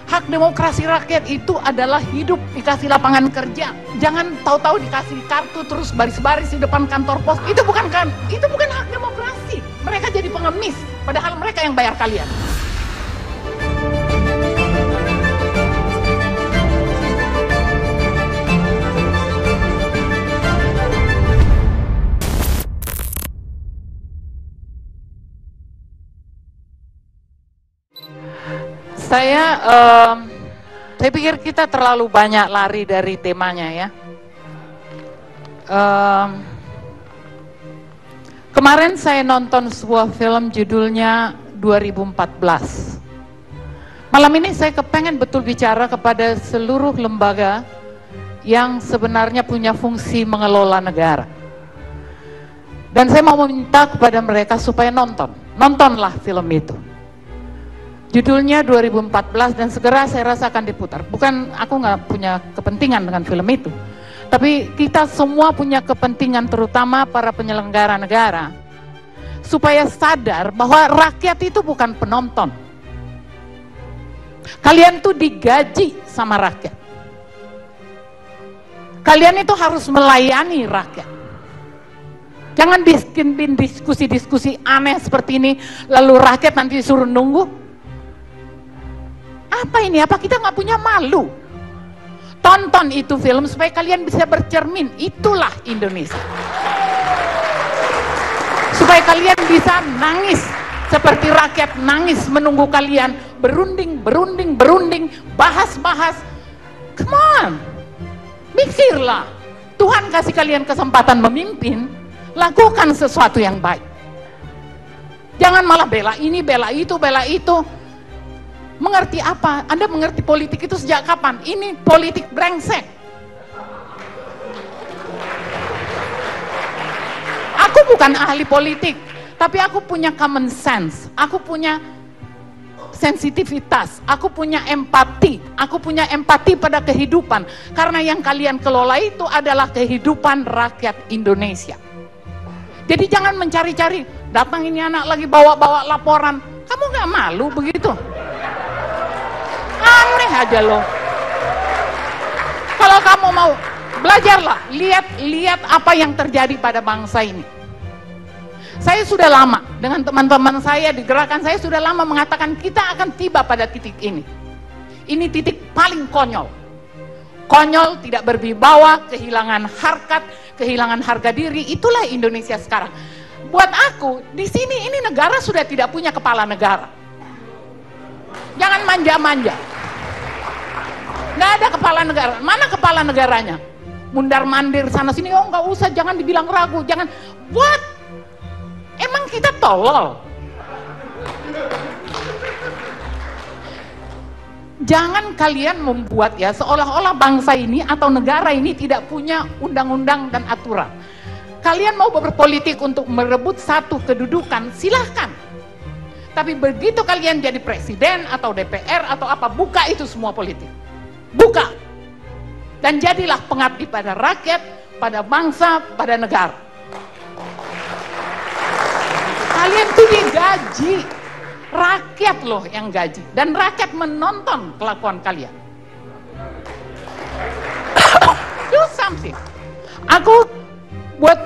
Hak demokrasi rakyat itu adalah hidup, dikasih lapangan kerja. Jangan tahu-tahu dikasih kartu terus baris-baris di depan kantor pos. Itu bukan hak demokrasi. Mereka jadi pengemis, padahal mereka yang bayar kalian. Saya pikir kita terlalu banyak lari dari temanya ya. Kemarin saya nonton sebuah film judulnya 2014. Malam ini saya kepengen betul bicara kepada seluruh lembaga yang sebenarnya punya fungsi mengelola negara. Dan saya mau meminta kepada mereka supaya nontonlah film itu. Judulnya 2014 dan segera saya rasa akan diputar. Bukan aku nggak punya kepentingan dengan film itu, tapi kita semua punya kepentingan, terutama para penyelenggara negara, supaya sadar bahwa rakyat itu bukan penonton. Kalian tuh digaji sama rakyat. Kalian itu harus melayani rakyat. Jangan bikin diskusi-diskusi aneh seperti ini, lalu rakyat nanti disuruh nunggu. Apa ini? Apa kita nggak punya malu? Tonton itu film supaya kalian bisa bercermin. Itulah Indonesia. Supaya kalian bisa nangis seperti rakyat nangis menunggu kalian berunding, bahas. Come on, mikirlah. Tuhan kasih kalian kesempatan memimpin, lakukan sesuatu yang baik. Jangan malah bela ini, bela itu. Mengerti apa? Anda mengerti politik itu sejak kapan? Ini politik brengsek. Aku bukan ahli politik, tapi aku punya common sense, aku punya sensitivitas, aku punya empati pada kehidupan. Karena yang kalian kelola itu adalah kehidupan rakyat Indonesia. Jadi jangan mencari-cari, datang ini anak lagi bawa laporan, kamu gak malu begitu? Aneh aja loh. Kalau kamu mau belajarlah, lihat apa yang terjadi pada bangsa ini. Saya sudah lama dengan teman-teman saya di gerakan, saya sudah lama mengatakan kita akan tiba pada titik ini. Ini titik paling konyol. Konyol, tidak berwibawa, kehilangan harkat, kehilangan harga diri. Itulah Indonesia sekarang. Buat aku, di sini ini negara sudah tidak punya kepala negara. Jangan manja-manja. Nggak ada kepala negara. Mana kepala negaranya? Mundar-mandir sana sini. Oh nggak usah, jangan dibilang ragu. Jangan. What? Emang kita tolol? Jangan kalian membuat ya seolah-olah bangsa ini atau negara ini tidak punya undang-undang dan aturan. Kalian mau berpolitik untuk merebut satu kedudukan, silahkan. Tapi begitu kalian jadi presiden atau DPR atau apa, buka itu semua politik. Buka. Dan jadilah pengabdi pada rakyat, pada bangsa, pada negara. Kalian tuh digaji. Rakyat loh yang gaji. Dan rakyat menonton kelakuan kalian. Do something. Aku buat,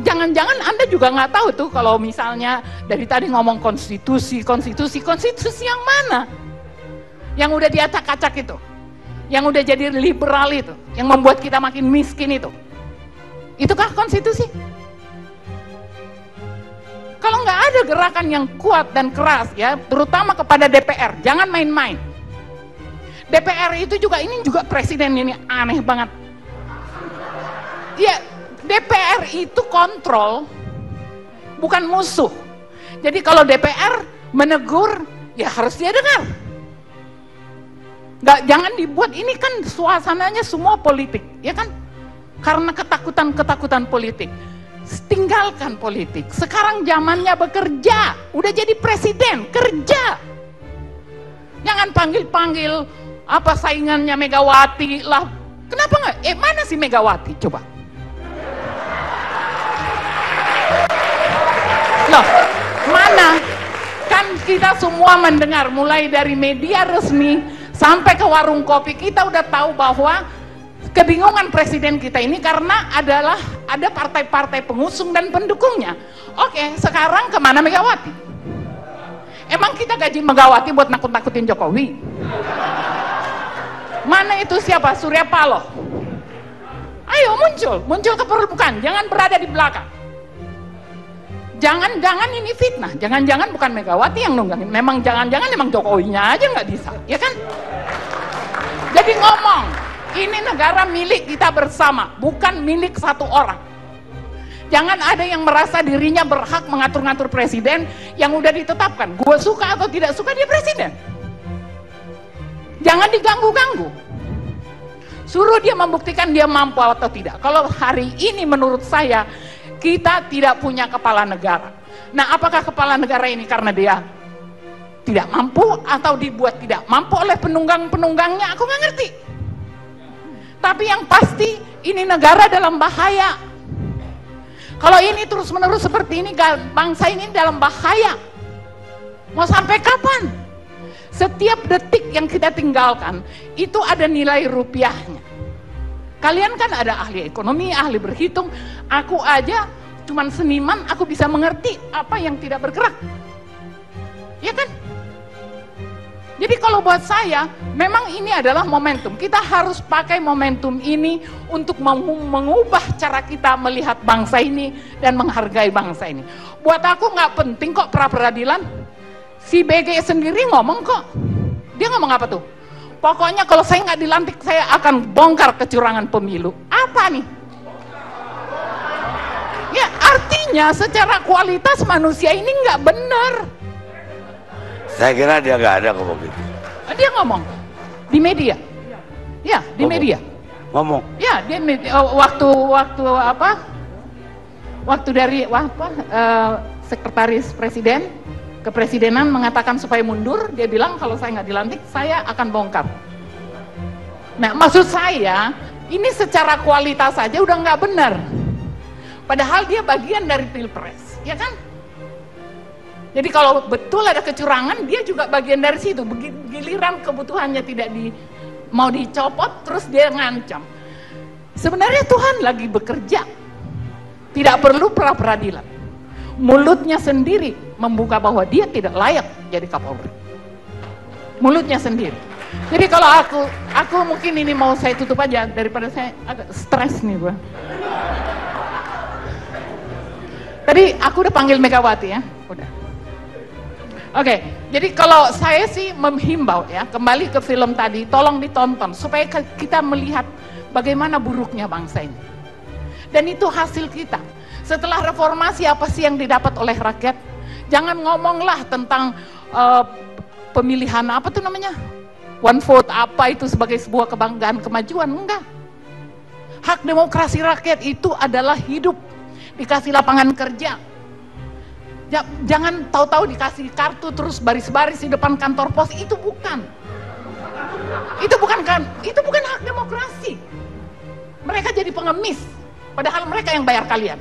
jangan-jangan Anda juga nggak tahu tuh kalau misalnya dari tadi ngomong konstitusi yang mana? Yang udah diacak-acak itu, yang udah jadi liberal itu, yang membuat kita makin miskin itu. Itukah konstitusi? Kalau nggak ada gerakan yang kuat dan keras ya, terutama kepada DPR, jangan main-main. DPR itu juga, ini juga presiden ini aneh banget. Ya, DPR itu kontrol, bukan musuh. Jadi kalau DPR menegur, ya harus dia dengar. Jangan dibuat, ini kan suasananya semua politik, ya kan? Karena ketakutan politik. Tinggalkan politik. Sekarang zamannya bekerja. Udah jadi presiden, kerja. Jangan panggil-panggil apa saingannya Megawati lah. Kenapa nggak? Mana si Megawati? Coba. Loh, mana? Kan kita semua mendengar mulai dari media resmi Sampai ke warung kopi kita udah tahu bahwa kebingungan presiden kita ini karena ada partai-partai pengusung dan pendukungnya. Oke, sekarang kemana Megawati? Emang kita gaji Megawati buat nakut-nakutin Jokowi? Mana itu siapa? Surya Paloh. Ayo muncul ke permukaan, jangan berada di belakang. Jangan ini fitnah, jangan-jangan bukan Megawati yang nunggangin, memang jangan-jangan emang Jokowinya aja nggak bisa, ya kan? Jadi ngomong, ini negara milik kita bersama, bukan milik satu orang. Jangan ada yang merasa dirinya berhak mengatur-ngatur presiden yang udah ditetapkan. Gue suka atau tidak suka dia presiden. Jangan diganggu-ganggu. Suruh dia membuktikan dia mampu atau tidak. Kalau hari ini menurut saya kita tidak punya kepala negara. Nah, apakah kepala negara ini karena dia tidak mampu atau dibuat tidak mampu oleh penunggang-penunggangnya? Aku nggak ngerti. Tapi yang pasti ini negara dalam bahaya. Kalau ini terus-menerus seperti ini, bangsa ini dalam bahaya. Mau sampai kapan? Setiap detik yang kita tinggalkan itu ada nilai rupiahnya. Kalian kan ada ahli ekonomi, ahli berhitung. Aku aja cuman seniman, aku bisa mengerti apa yang tidak bergerak. Ya kan? Jadi kalau buat saya, memang ini adalah momentum. Kita harus pakai momentum ini untuk mengubah cara kita melihat bangsa ini dan menghargai bangsa ini. Buat aku nggak penting kok pra-peradilan. Si BG sendiri ngomong kok. Dia ngomong apa tuh? Pokoknya kalau saya nggak dilantik, saya akan bongkar kecurangan pemilu. Apa nih? Ya artinya secara kualitas manusia ini nggak benar. Saya kira dia nggak ada ngomong gitu. Dia ngomong di media. Ya, di media. Ngomong. Ya, dia waktu apa? Waktu dari sekretaris presiden kepresidenan mengatakan supaya mundur, dia bilang kalau saya nggak dilantik, saya akan bongkar. Nah, maksud saya ini secara kualitas saja udah nggak benar. Padahal dia bagian dari pilpres, ya kan? Jadi kalau betul ada kecurangan, dia juga bagian dari situ. Giliran kebutuhannya tidak mau dicopot, terus dia ngancam. Sebenarnya Tuhan lagi bekerja. Tidak perlu pra-peradilan. Mulutnya sendiri membuka bahwa dia tidak layak jadi Kapolri. Mulutnya sendiri. Jadi kalau aku mungkin ini mau saya tutup aja daripada saya agak stres nih gue. Tadi aku udah panggil Megawati ya, udah. Oke, jadi kalau saya sih menghimbau ya, kembali ke film tadi, tolong ditonton supaya kita melihat bagaimana buruknya bangsa ini. Dan itu hasil kita. Setelah reformasi apa sih yang didapat oleh rakyat? Jangan ngomonglah tentang pemilihan apa tuh namanya? One vote apa itu sebagai sebuah kebanggaan kemajuan, enggak. Hak demokrasi rakyat itu adalah hidup, dikasih lapangan kerja. Jangan tahu-tahu dikasih kartu terus baris-baris di depan kantor pos, itu bukan hak demokrasi. Mereka jadi pengemis, padahal mereka yang bayar kalian.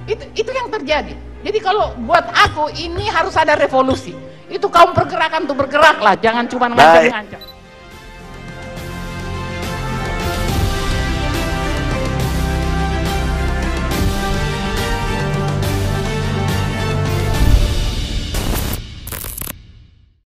Itu yang terjadi. Jadi kalau buat aku ini harus ada revolusi. Itu kaum pergerakan tuh bergeraklah, jangan cuma ngancam-ngancam.